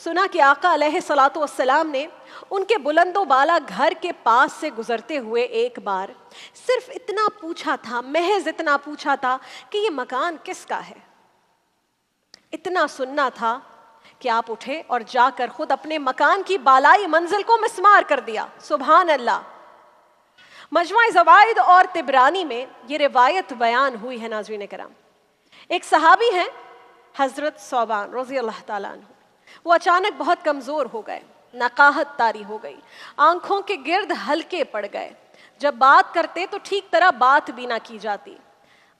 سنا کہ آقا علیہ الصلاۃ والسلام نے ان کے بلند و بالا گھر کے پاس سے گزرتے ہوئے ایک بار صرف اتنا پوچھا تھا، محض اتنا پوچھا تھا کہ یہ مکان کس کا ہے۔ اتنا سننا تھا کہ آپ اٹھے اور جا کر خود اپنے مکان کی بالائی منزل کو مسمار کر دیا۔ سبحان اللہ۔ مجموع زوائد اور طبرانی میں یہ روایت بیان ہوئی ہے ناظرین کرام۔ ایک صحابی ہیں حضرت ثوبان رضی اللہ تعالیٰ عنہ، وہ اچانک بہت کمزور ہو گئے، نقاہت طاری ہو گئی، آنکھوں کے گرد ہلکے پڑ گئے، جب بات کرتے تو ٹھیک طرح بات بھی نہ کی جاتی۔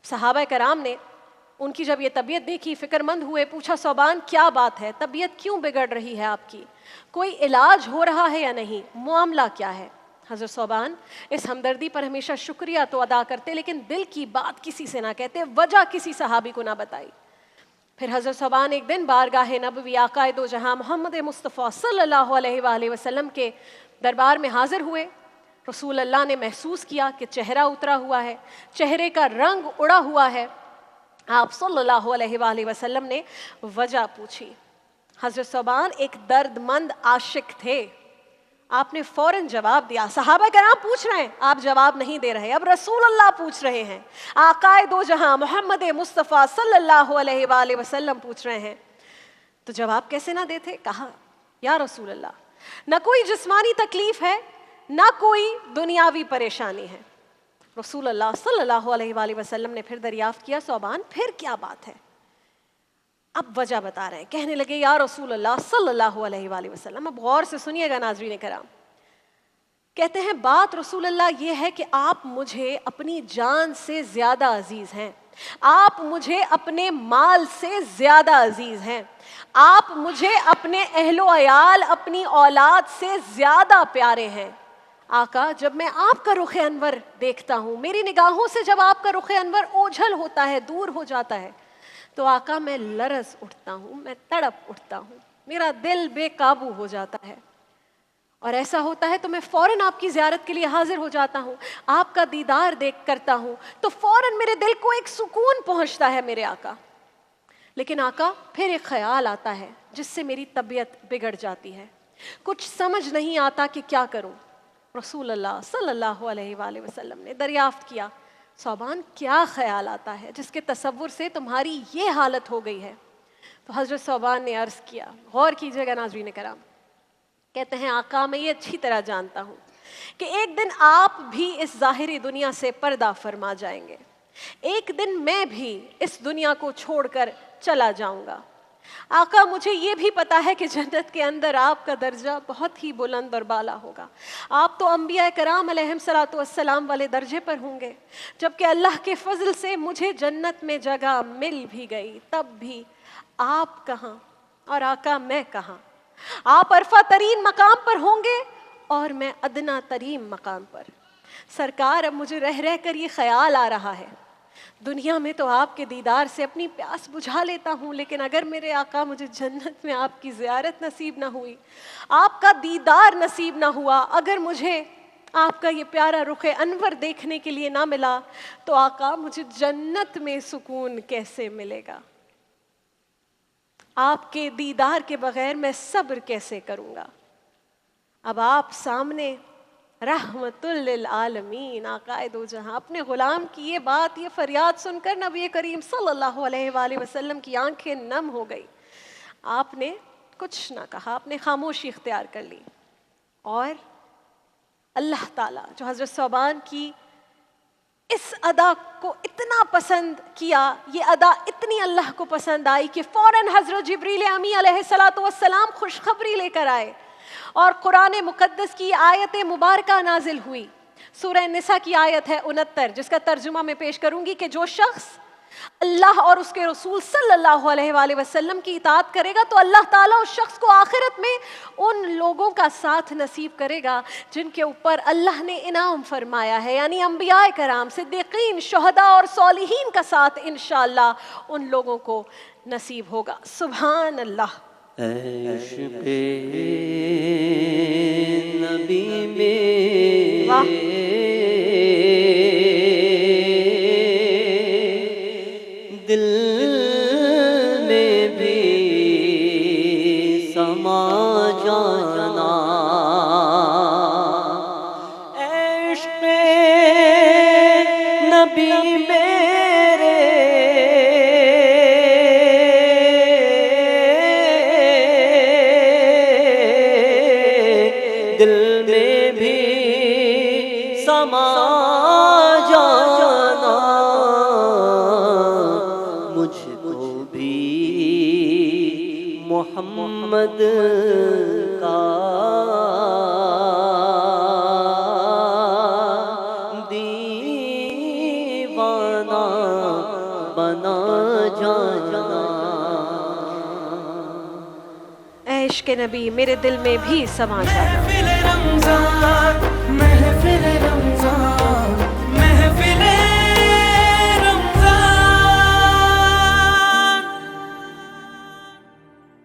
صحابہ کرام نے ان کی جب یہ طبیعت دیکھی، فکر مند ہوئے، پوچھا ثوبان کیا بات ہے، طبیعت کیوں بگڑ رہی ہے آپ کی، کوئی علاج ہو رہا ہے یا نہیں، معاملہ کیا ہے؟ حضرت ثوبان اس ہمدردی پر ہمیشہ شکریہ تو ادا کرتے لیکن دل کی بات کسی سے نہ کہتے، وجہ کسی صحابی کو نہ بتائی۔ پھر حضرت ثوبان ایک دن بارگاہ نبوی آقا دو جہاں محمد مصطفیٰ صلی اللہ علیہ وآلہ وسلم کے دربار میں حاضر ہوئے۔ رسول اللہ نے محسوس کیا کہ چہرہ اترا ہوا ہے، چہرے کا رنگ اڑا ہوا ہے۔ آپ صلی اللہ علیہ وآلہ وسلم نے وجہ پوچھی۔ حضرت ثوبان ایک درد مند عاشق تھے، آپ نے فوراً جواب دیا۔ صحابہ کرام پوچھ رہے ہیں، آپ جواب نہیں دے رہے، اب رسول اللہ پوچھ رہے ہیں، آقا دو جہاں محمد مصطفیٰ صلی اللہ علیہ وآلہ وسلم پوچھ رہے ہیں، تو جواب کیسے نہ دیتے؟ کہا یا رسول اللہ نہ کوئی جسمانی تکلیف ہے نہ کوئی دنیاوی پریشانی ہے۔ رسول اللہ صلی اللہ علیہ وآلہ وسلم نے پھر دریافت کیا، ثوبان پھر کیا بات ہے؟ اب وجہ بتا رہے ہیں، کہنے لگے یا رسول اللہ صلی اللہ علیہ وآلہ وسلم، اب غور سے سنیے گا ناظرین کرام، کہتے ہیں بات رسول اللہ یہ ہے کہ آپ مجھے اپنی جان سے زیادہ عزیز ہیں، آپ مجھے اپنے مال سے زیادہ عزیز ہیں، آپ مجھے اپنے اہل و عیال اپنی اولاد سے زیادہ پیارے ہیں۔ آقا جب میں آپ کا رخ انور دیکھتا ہوں، میری نگاہوں سے جب آپ کا رخ انور اوجھل ہوتا ہے، دور ہو جاتا ہے، تو آقا میں لرز اٹھتا ہوں، میں تڑپ اٹھتا ہوں، میرا دل بے قابو ہو جاتا ہے، اور ایسا ہوتا ہے تو میں فوراً آپ کی زیارت کے لیے حاضر ہو جاتا ہوں، آپ کا دیدار دیکھ کرتا ہوں تو فوراً میرے دل کو ایک سکون پہنچتا ہے میرے آقا۔ لیکن آقا پھر ایک خیال آتا ہے جس سے میری طبیعت بگڑ جاتی ہے، کچھ سمجھ نہیں آتا کہ کیا کروں۔ رسول اللہ صلی اللہ علیہ وآلہ وسلم نے دریافت کیا، ثوبان کیا خیال آتا ہے جس کے تصور سے تمہاری یہ حالت ہو گئی ہے؟ تو حضرت ثوبان نے عرض کیا، غور کیجئے گا ناظرین کرام، کہتے ہیں آقا میں یہ اچھی طرح جانتا ہوں کہ ایک دن آپ بھی اس ظاہری دنیا سے پردہ فرما جائیں گے، ایک دن میں بھی اس دنیا کو چھوڑ کر چلا جاؤں گا۔ آقا مجھے یہ بھی پتا ہے کہ جنت کے اندر آپ کا درجہ بہت ہی بلند اور بالا ہوگا، آپ تو انبیاء کرام علیہم الصلاۃ والسلام والے درجے پر ہوں گے، جبکہ اللہ کے فضل سے مجھے جنت میں جگہ مل بھی گئی، تب بھی آپ کہاں اور آقا میں کہاں؟ آپ عرفہ ترین مقام پر ہوں گے اور میں ادنا ترین مقام پر۔ سرکار اب مجھے رہ رہ کر یہ خیال آ رہا ہے، دنیا میں تو آپ کے دیدار سے اپنی پیاس بجھا لیتا ہوں، لیکن اگر میرے آقا مجھے جنت میں آپ کی زیارت نصیب نہ ہوئی، آپ کا دیدار نصیب نہ ہوا، اگر مجھے آپ کا یہ پیارا رخ انور دیکھنے کے لیے نہ ملا، تو آقا مجھے جنت میں سکون کیسے ملے گا؟ آپ کے دیدار کے بغیر میں صبر کیسے کروں گا؟ اب آپ سامنے رحمت للعالمین آقا دو جہاں اپنے غلام کی یہ بات، یہ فریاد سن کر نبی کریم صلی اللہ علیہ وآلہ وسلم کی آنکھیں نم ہو گئی۔ آپ نے کچھ نہ کہا، آپ نے خاموشی اختیار کر لی، اور اللہ تعالیٰ جو حضرت ثوبان کی اس ادا کو اتنا پسند کیا، یہ ادا اتنی اللہ کو پسند آئی کہ فوراً حضرت جبریل امی علیہ الصلاۃ والسلام خوشخبری لے کر آئے، اور قرآن مقدس کی آیت مبارکہ نازل ہوئی۔ سورہ نساء کی آیت ہے 69، جس کا ترجمہ میں پیش کروں گی کہ جو شخص اللہ اور اس کے رسول صلی اللہ علیہ وآلہ وسلم کی اطاعت کرے گا تو اللہ تعالیٰ اس شخص کو آخرت میں ان لوگوں کا ساتھ نصیب کرے گا جن کے اوپر اللہ نے انعام فرمایا ہے، یعنی انبیاء کرام، صدیقین، شہداء اور صالحین کا ساتھ انشاءاللہ ان لوگوں کو نصیب ہوگا۔ سبحان اللہ۔ عشق نبی میں دل میں بھی سما میرے دل میں بھی سما جانا، مجھ کو بھی محمد کا دیوانہ بنا جانا۔ اے عشق نبی میرے دل میں بھی سما جانا۔ محفل رمضان